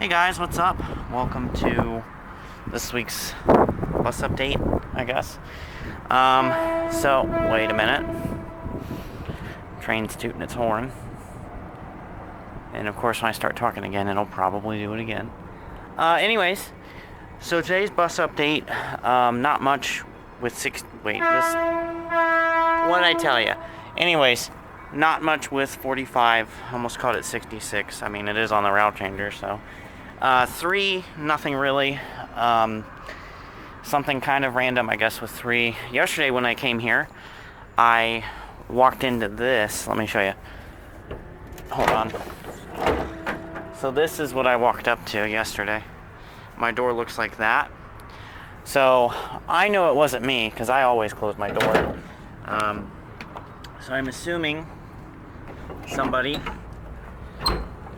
Hey guys, what's up? Welcome to this week's bus update, I guess. So, wait a minute. Train's tooting its horn. And of course, when I start talking again, it'll probably do it again. Anyways, so today's bus update, not much with what did I tell you? Anyways, not much with 45, almost called it 66. I mean, it is on the route changer, so. 3, nothing really. Something kind of random, I guess, with 3. Yesterday when I came here, I walked into this. Let me show you. Hold on. So this is what I walked up to yesterday. My door looks like that. So I know it wasn't me, because I always close my door. So I'm assuming somebody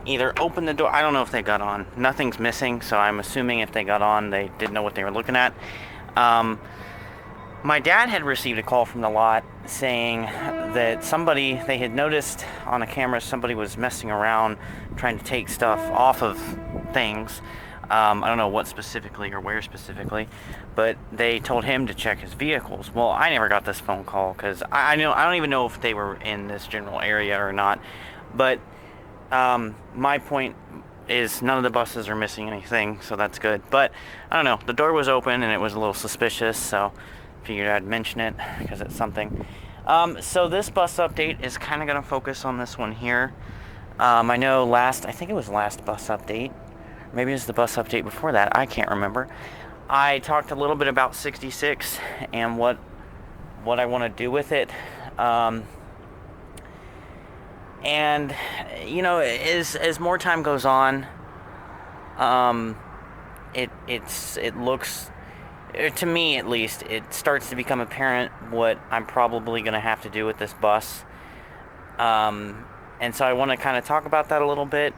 either opened the door. I don't know if they got on. Nothing's missing, so I'm assuming if they got on, they didn't know what they were looking at. My dad had received a call from the lot saying that they had noticed on a camera somebody was messing around trying to take stuff off of things. I don't know what specifically or where specifically, but they told him to check his vehicles. Well, I never got this phone call because I don't even know if they were in this general area or not. But my point is none of the buses are missing anything, so that's good. But I don't know, the door was open and it was a little suspicious, so figured I'd mention it because it's something. So this bus update is kind of going to focus on this one here. I know I think it was last bus update, maybe it was the bus update before that, I can't remember. I talked a little bit about 66 and what I want to do with it. And, you know, as more time goes on, it looks, to me at least, it starts to become apparent what I'm probably going to have to do with this bus. And so I want to kind of talk about that a little bit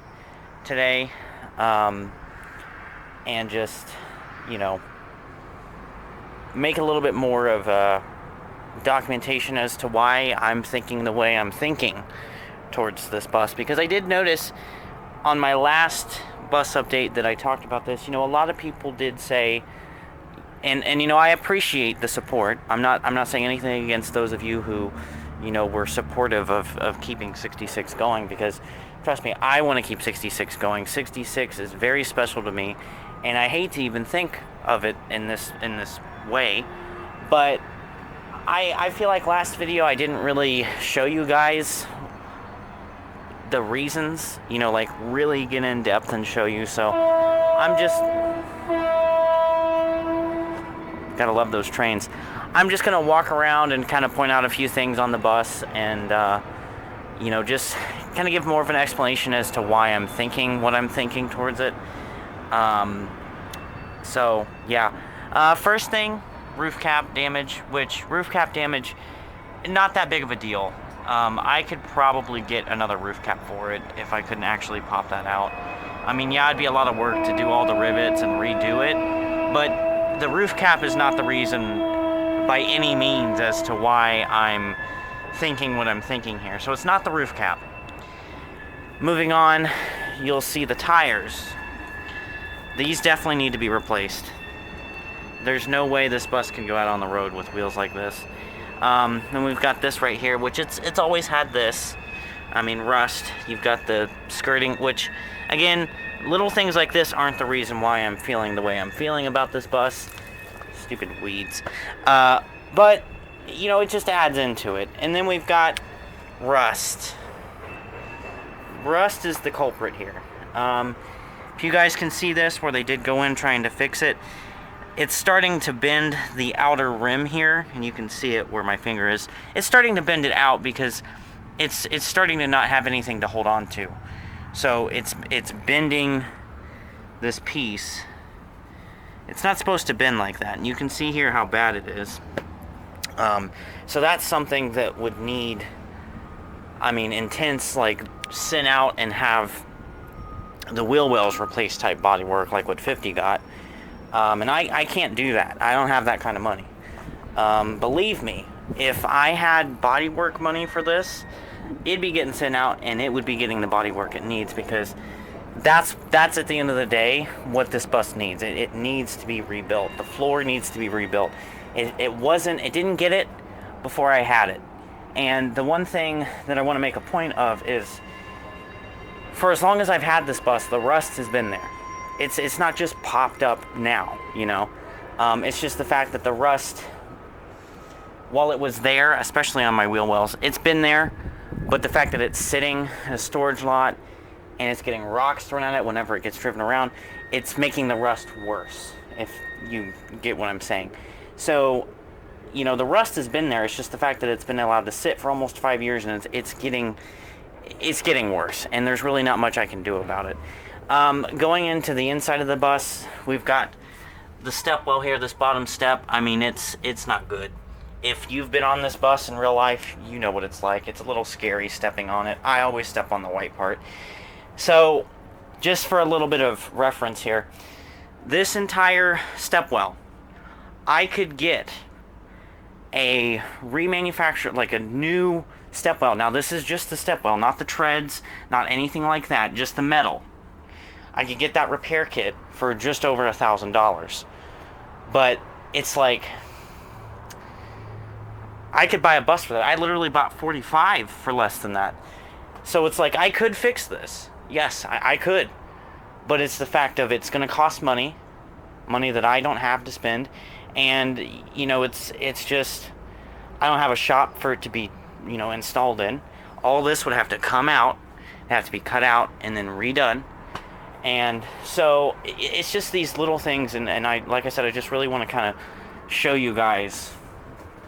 today. And just, you know, make a little bit more of a documentation as to why I'm thinking the way I'm thinking towards this bus, because I did notice on my last bus update that I talked about this. You know, a lot of people did say, and you know, I appreciate the support. I'm not saying anything against those of you who, you know, were supportive of keeping 66 going, because trust me, I want to keep 66 going. 66 is very special to me, and I hate to even think of it in this way, but I feel like last video I didn't really show you guys the reasons, you know, like really get in depth and show you. So I'm just gotta love those trains. I'm just gonna walk around and kind of point out a few things on the bus and you know, just kind of give more of an explanation as to why I'm thinking what I'm thinking towards it. So yeah, first thing, roof cap damage, which roof cap damage, not that big of a deal. I could probably get another roof cap for it if I couldn't actually pop that out. I mean, yeah, it'd be a lot of work to do all the rivets and redo it, but the roof cap is not the reason by any means as to why I'm thinking what I'm thinking here. So it's not the roof cap. Moving on, you'll see the tires. These definitely need to be replaced. There's no way this bus can go out on the road with wheels like this. And we've got this right here, which it's always had this. I mean, rust. You've got the skirting, which, again, little things like this aren't the reason why I'm feeling the way I'm feeling about this bus. Stupid weeds. But, you know, it just adds into it. And then we've got rust. Rust is the culprit here. If you guys can see this, where they did go in trying to fix it, it's starting to bend the outer rim here, and you can see it where my finger is. It's starting to bend it out because it's starting to not have anything to hold on to. So it's bending this piece. It's not supposed to bend like that, and you can see here how bad it is. So that's something that would need, I mean, intense, like, send out and have the wheel wells replaced type body work like what 50 got. And I can't do that. I don't have that kind of money. Believe me, if I had bodywork money for this, it'd be getting sent out and it would be getting the bodywork it needs, because that's at the end of the day what this bus needs. It needs to be rebuilt. The floor needs to be rebuilt. It didn't get it before I had it. And the one thing that I want to make a point of is, for as long as I've had this bus, the rust has been there. It's not just popped up now, you know. It's just the fact that the rust, while it was there, especially on my wheel wells, it's been there. But the fact that it's sitting in a storage lot and it's getting rocks thrown at it whenever it gets driven around, it's making the rust worse, if you get what I'm saying. So, you know, the rust has been there. It's just the fact that it's been allowed to sit for almost 5 years, and it's getting worse, and there's really not much I can do about it. Going into the inside of the bus, we've got the step well here, this bottom step. I mean, it's not good. If you've been on this bus in real life, you know what it's like. It's a little scary stepping on it. I always step on the white part. So, just for a little bit of reference here, this entire step well, I could get a remanufactured, like a new step well. Now, this is just the step well, not the treads, not anything like that, just the metal. I could get that repair kit for just over $1,000. But it's like, I could buy a bus for that. I literally bought 45 for less than that. So it's like, I could fix this. Yes, I could. But it's the fact of, it's going to cost money that I don't have to spend. And, you know, it's just, I don't have a shop for it to be, you know, installed in. All this would have to come out, have to be cut out, and then redone. And so it's just these little things, and I, like I said, I just really want to kind of show you guys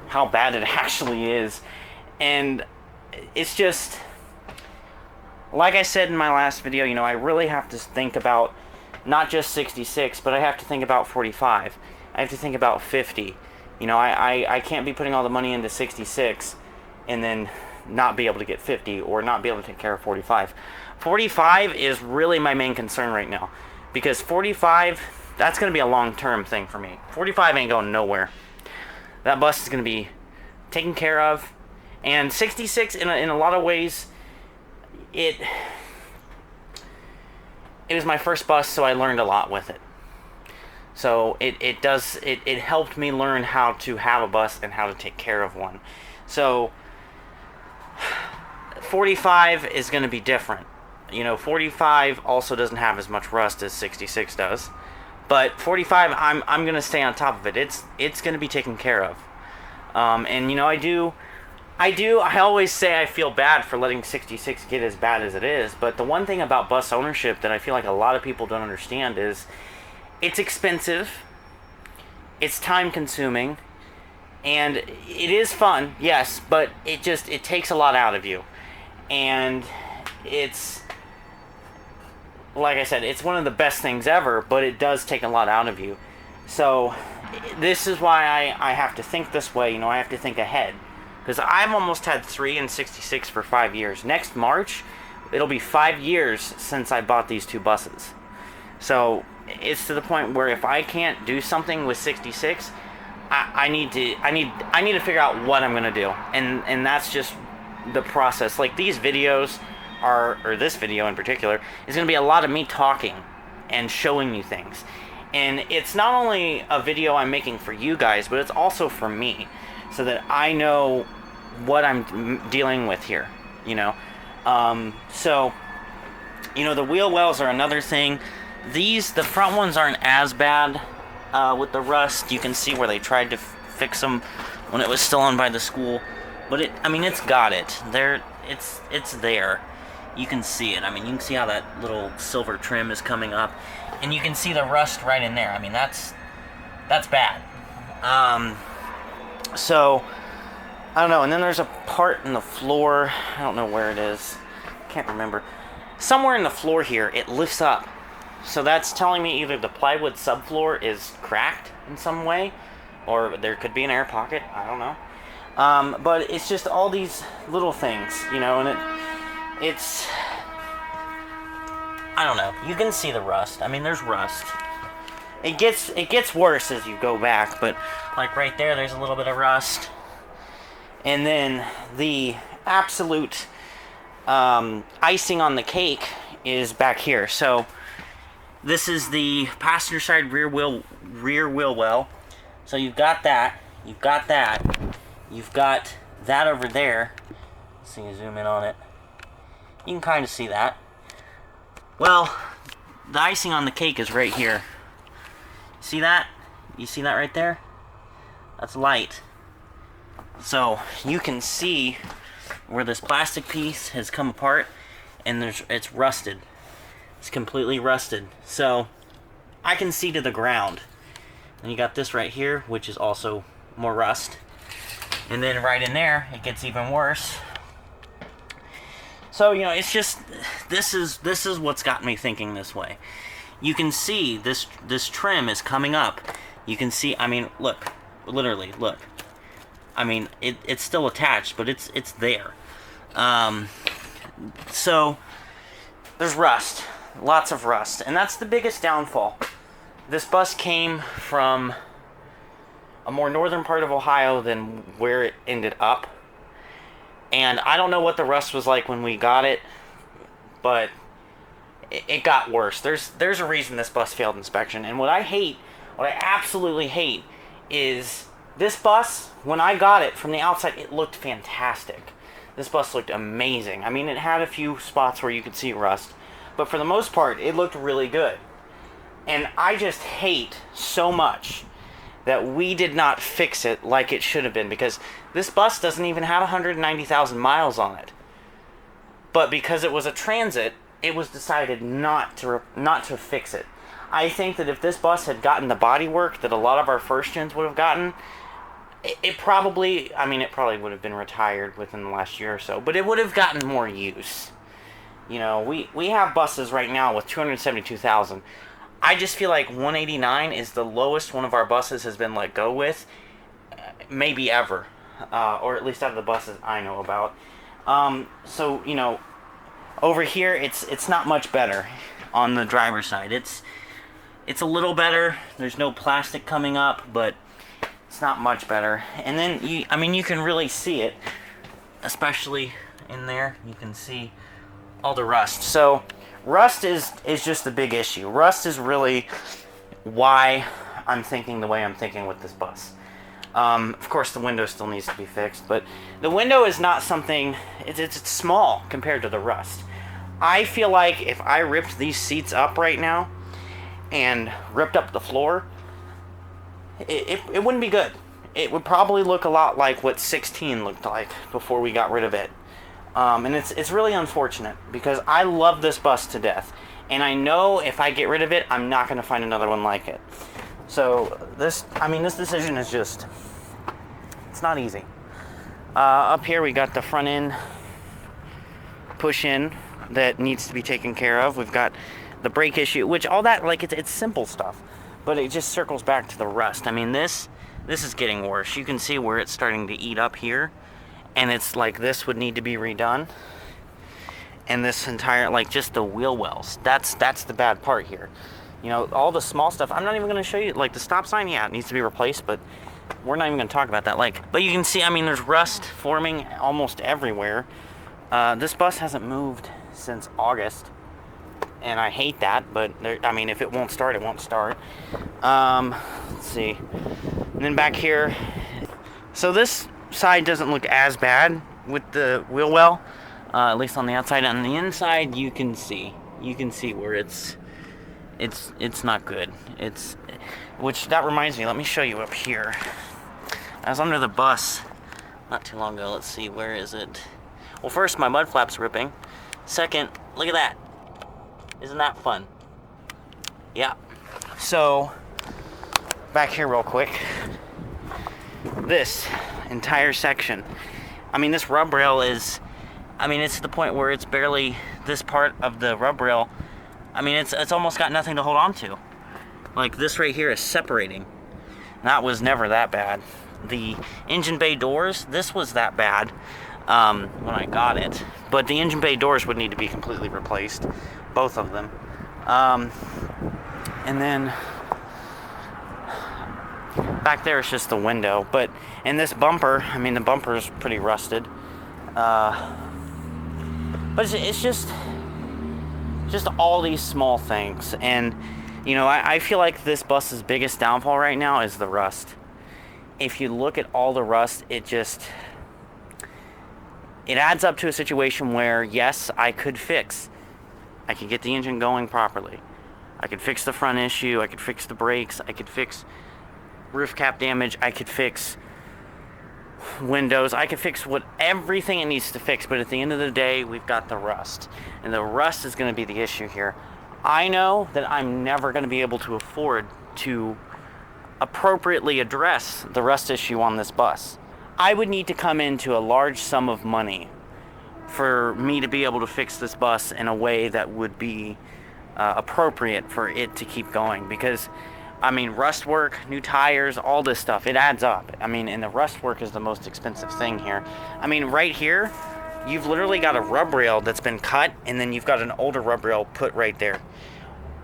how bad it actually is. And it's just, like I said in my last video, you know, I really have to think about not just 66, but I have to think about 45. I have to think about 50. You know, I can't be putting all the money into 66 and then not be able to get 50, or not be able to take care of 45. 45 is really my main concern right now, because 45, that's going to be a long-term thing for me. 45 ain't going nowhere. That bus is going to be taken care of. And 66, in a lot of ways, it was my first bus, so I learned a lot with it. So it helped me learn how to have a bus and how to take care of one. So 45 is going to be different. You know, 45 also doesn't have as much rust as 66 does. But 45, I'm going to stay on top of it. It's going to be taken care of. And, you know, I always say I feel bad for letting 66 get as bad as it is. But the one thing about bus ownership that I feel like a lot of people don't understand is, it's expensive, it's time consuming, and it is fun, yes, but it takes a lot out of you. And it's, like I said, it's one of the best things ever, but it does take a lot out of you. So this is why I have to think this way, you know, I have to think ahead. Because I've almost had 3 and 66 for 5 years. Next March, it'll be 5 years since I bought these 2 buses. So it's to the point where if I can't do something with 66, I need to figure out what I'm gonna do, and that's just the process. Like these videos or this video in particular is gonna be a lot of me talking and showing you things, and it's not only a video I'm making for you guys, but it's also for me, so that I know what I'm dealing with here, you know. So, you know, the wheel wells are another thing. The front ones aren't as bad with the rust. You can see where they tried to fix them when it was still on by the school. But it's got it. It's there. You can see it. I mean, you can see how that little silver trim is coming up. And you can see the rust right in there. I mean, that's bad. So, I don't know. And then there's a part in the floor. I don't know where it is. Can't remember. Somewhere in the floor here, it lifts up. So that's telling me either the plywood subfloor is cracked in some way, or there could be an air pocket. I don't know. But it's just all these little things, you know, and it's, I don't know. You can see the rust. I mean, there's rust. It gets worse as you go back, but like right there's a little bit of rust. And then the absolute icing on the cake is back here. So this is the passenger side rear wheel well. So you've got that, you've got that, you've got that over there. Let's see, zoom in on it. You can kind of see that. Well, the icing on the cake is right here. See that? You see that right there? That's light. So you can see where this plastic piece has come apart, and it's rusted. It's completely rusted. So I can see to the ground. And you got this right here, which is also more rust. And then right in there, it gets even worse. So, you know, it's just, this is what's got me thinking this way. You can see this trim is coming up. You can see, I mean, look, literally, look. I mean, it's still attached, but it's there. So there's rust, lots of rust, and that's the biggest downfall. This bus came from a more northern part of Ohio than where it ended up. And I don't know what the rust was like when we got it, but it got worse. There's a reason this bus failed inspection. And what I absolutely hate, is this bus, when I got it from the outside, it looked fantastic. This bus looked amazing. I mean, it had a few spots where you could see rust, but for the most part, it looked really good. And I just hate so much that we did not fix it like it should have been, because this bus doesn't even have 190,000 miles on it. But because it was a transit, it was decided not to fix it. I think that if this bus had gotten the body work that a lot of our first gens would have gotten, it probably would have been retired within the last year or so, but it would have gotten more use. You know, we have buses right now with 272,000. I just feel like 189 is the lowest one of our buses has been let go with, maybe ever, or at least out of the buses I know about. So, you know, over here it's not much better on the driver's side. It's a little better. There's no plastic coming up, but it's not much better. And then you can really see it, especially in there. You can see all the rust. So rust is just the big issue. Rust is really why I'm thinking the way I'm thinking with this bus. Of course, the window still needs to be fixed, but the window is not something. It's small compared to the rust. I feel like if I ripped these seats up right now and ripped up the floor, it wouldn't be good. It would probably look a lot like what 16 looked like before we got rid of it. And it's really unfortunate, because I love this bus to death, and I know if I get rid of it, I'm not going to find another one like it. So this decision is just, it's not easy. Up here we got the front end push in that needs to be taken care of. We've got the brake issue, which all that, like, it's simple stuff, but it just circles back to the rust. I mean, this is getting worse. You can see where it's starting to eat up here, and it's like this would need to be redone. And this entire, like, just the wheel wells, that's the bad part here. You know, all the small stuff, I'm not even going to show you. Like, the stop sign, yeah, it needs to be replaced, but we're not even going to talk about that. Like, but you can see, I mean, there's rust forming almost everywhere. This bus hasn't moved since August, and I hate that, but I mean, if it won't start, it won't start. Let's see. And then back here, so this side doesn't look as bad with the wheel well, at least on the outside. On the inside, you can see where it's not good. Which that reminds me, let me show you up here. I was under the bus not too long ago. Let's see, where is it? Well, first, my mud flap's ripping. Second, look at that. Isn't that fun? Yeah. So, back here real quick. This entire section. I mean, this rub rail is, I mean, it's to the point where it's barely, this part of the rub rail, I mean, it's almost got nothing to hold on to. Like, this right here is separating. That was never that bad. The engine bay doors, this was that bad when I got it. But the engine bay doors would need to be completely replaced. Both of them. And then back there is just the window. But in this bumper, I mean, the bumper is pretty rusted. But it's just, just all these small things. And, you know, I feel like this bus's biggest downfall right now is the rust. If you look at all the rust, it adds up to a situation where, yes, I could get the engine going properly. I could fix the front issue, I could fix the brakes, I could fix roof cap damage, I could fix windows, I could fix everything it needs to fix, but at the end of the day, we've got the rust. And the rust is going to be the issue here. I know that I'm never going to be able to afford to appropriately address the rust issue on this bus. I would need to come into a large sum of money for me to be able to fix this bus in a way that would be appropriate for it to keep going. Because, I mean, rust work, new tires, all this stuff, it adds up. I mean, and the rust work is the most expensive thing here. I mean, right here, you've literally got a rub rail that's been cut, and then you've got an older rub rail put right there.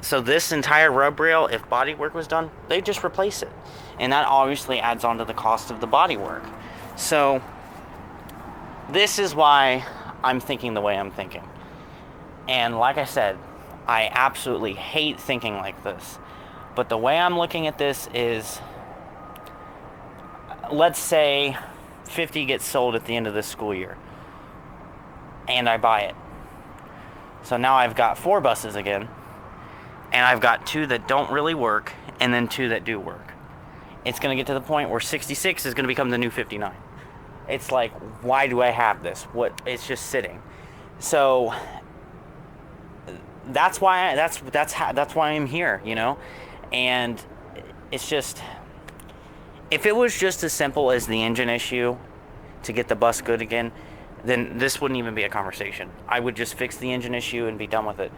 So this entire rub rail, if body work was done, they'd just replace it. And that obviously adds on to the cost of the body work. So this is why I'm thinking the way I'm thinking. And like I said, I absolutely hate thinking like this. But the way I'm looking at this is, let's say 50 gets sold at the end of this school year. And I buy it. So now I've got 4 buses again. And I've got 2 that don't really work, and then 2 that do work. It's going to get to the point where 66 is going to become the new 59. It's like, why do I have this? It's just sitting. So that's why I'm here, you know? And it's just, if it was just as simple as the engine issue to get the bus good again, then this wouldn't even be a conversation. I would just fix the engine issue and be done with it.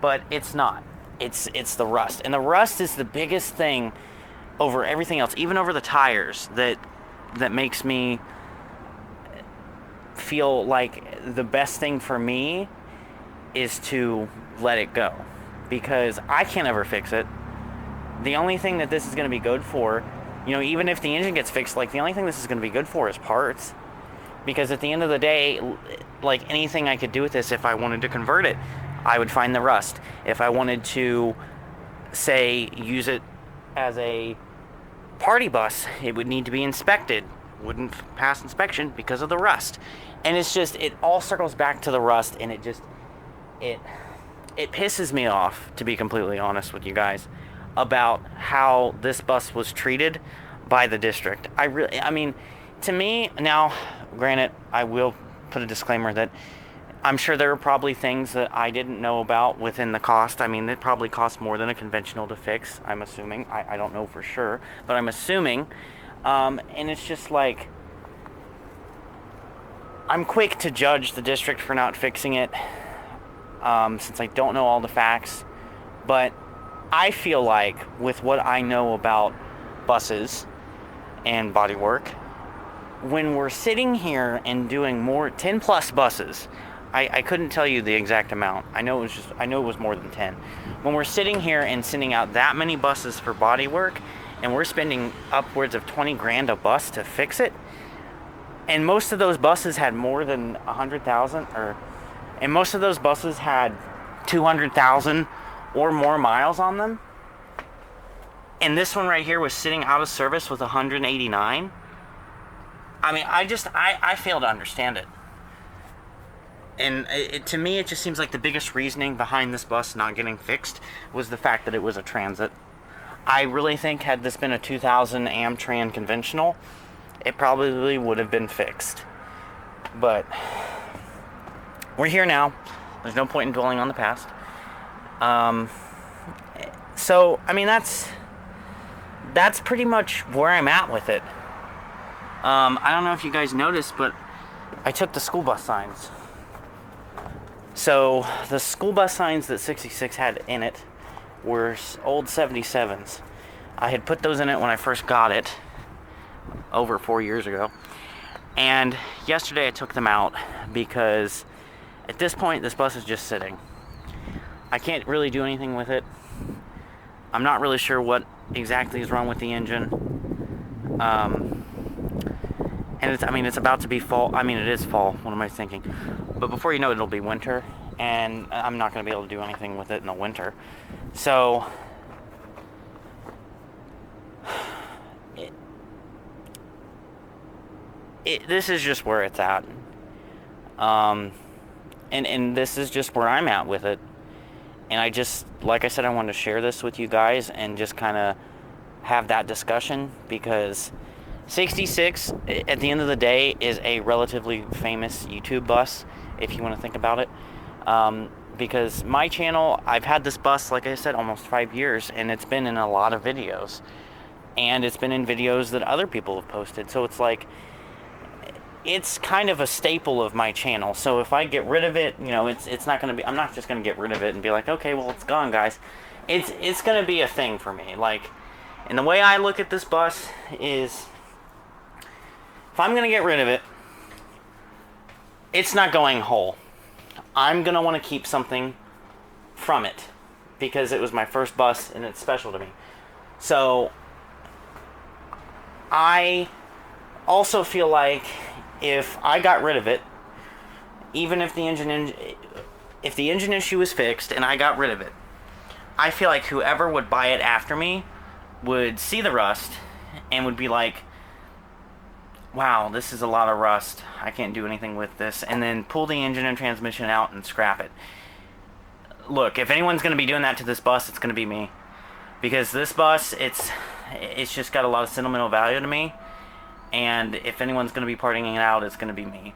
But it's not. It's the rust. And the rust is the biggest thing over everything else, even over the tires, that makes me feel like the best thing for me is to let it go, because I can't ever fix it. The only thing that this is going to be good for, you know, even if the engine gets fixed, like, the only thing this is going to be good for is parts. Because at the end of the day, like, anything I could do with this, if I wanted to convert it, I would find the rust. If I wanted to, say, use it as a party bus, it would need to be inspected. Wouldn't pass inspection because of the rust. And it's just, it all circles back to the rust, and it pisses me off, to be completely honest with you guys, about how this bus was treated by the district. I mean, to me, now, granted, I will put a disclaimer that I'm sure there are probably things that I didn't know about within the cost. I mean, it probably costs more than a conventional to fix, I'm assuming. I don't know for sure, but I'm assuming. And it's just like, I'm quick to judge the district for not fixing it, since I don't know all the facts. But I feel like, with what I know about buses and bodywork, when we're sitting here and doing 10 plus buses, I couldn't tell you the exact amount. I know it was more than 10. When we're sitting here and sending out that many buses for body work, and we're spending upwards of 20 grand a bus to fix it, and most of those buses had more than 100,000, and most of those buses had 200,000 or more miles on them, and this one right here was sitting out of service with 189. I mean, I fail to understand it. And to me, it just seems like the biggest reasoning behind this bus not getting fixed was the fact that it was a transit. I really think, had this been a 2000 Amtran conventional, it probably would have been fixed. But we're here now. There's no point in dwelling on the past. So, I mean, that's pretty much where I'm at with it. I don't know if you guys noticed, but I took the school bus signs. So the school bus signs that 66 had in it were old 77s. I had put those in it when I first got it, over 4 years ago. And yesterday I took them out because at this point this bus is just sitting. I can't really do anything with it. I'm not really sure what exactly is wrong with the engine. And it's about to be fall. I mean, it is fall. What am I thinking? But before you know it, it'll be winter. and I'm not going to be able to do anything with it in the winter. So this is just where it's at. And this is just where I'm at with it. And I just, like I said, I wanted to share this with you guys and just kind of have that discussion, because 66, at the end of the day, is a relatively famous YouTube bus, if you want to think about it. Because my channel, I've had this bus, like I said, almost 5 years, and it's been in a lot of videos. And it's been in videos that other people have posted. So it's like, it's kind of a staple of my channel. So if I get rid of it, you know, it's not going to be, I'm not just going to get rid of it and be like, okay, well, it's gone, guys. It's going to be a thing for me. Like, and the way I look at this bus is, if I'm going to get rid of it, it's not going whole. I'm going to want to keep something from it, because it was my first bus and it's special to me. So I also feel like if I got rid of it, even if the engine issue is fixed and I got rid of it, I feel like whoever would buy it after me would see the rust and would be like, wow, this is a lot of rust, I can't do anything with this, and then pull the engine and transmission out and scrap it. Look, if anyone's going to be doing that to this bus, it's going to be me. Because this bus, it's just got a lot of sentimental value to me, and if anyone's going to be parting it out, it's going to be me.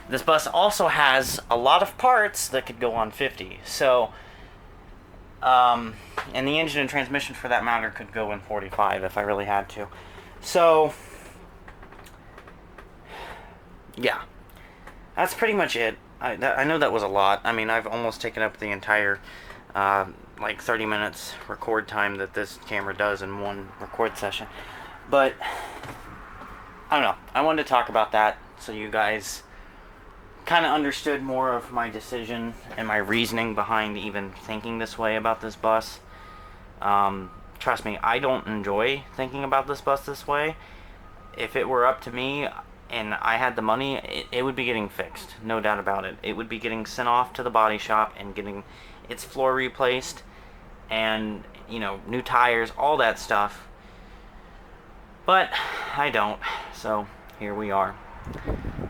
This bus also has a lot of parts that could go on 50, so, and the engine and transmission, for that matter, could go in 45 if I really had to. So, yeah, that's pretty much it. I know that was a lot. I mean, I've almost taken up the entire, like 30 minutes record time that this camera does in one record session. But, I don't know. I wanted to talk about that so you guys kind of understood more of my decision and my reasoning behind even thinking this way about this bus. Trust me, I don't enjoy thinking about this bus this way. If it were up to me and I had the money, it would be getting fixed, no doubt about it. It would be getting sent off to the body shop and getting its floor replaced and, you know, new tires, all that stuff. But I don't, so here we are.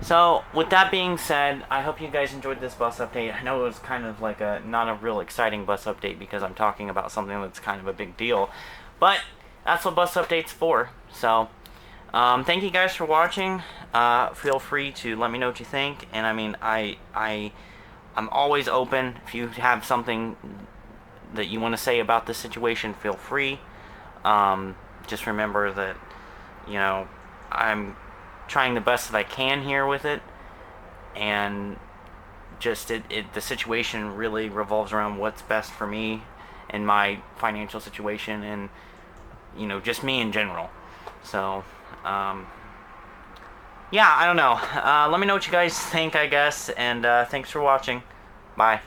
So with that being said, I hope you guys enjoyed this bus update. I know it was kind of like not a real exciting bus update because I'm talking about something that's kind of a big deal, but that's what bus update's for. So thank you guys for watching. Feel free to let me know what you think. And I mean, I'm always open. If you have something that you want to say about this situation, feel free. Just remember that, you know, I'm trying the best that I can here with it. And just the situation really revolves around what's best for me and my financial situation and, you know, just me in general. So, yeah, I don't know. Let me know what you guys think, I guess, and thanks for watching. Bye.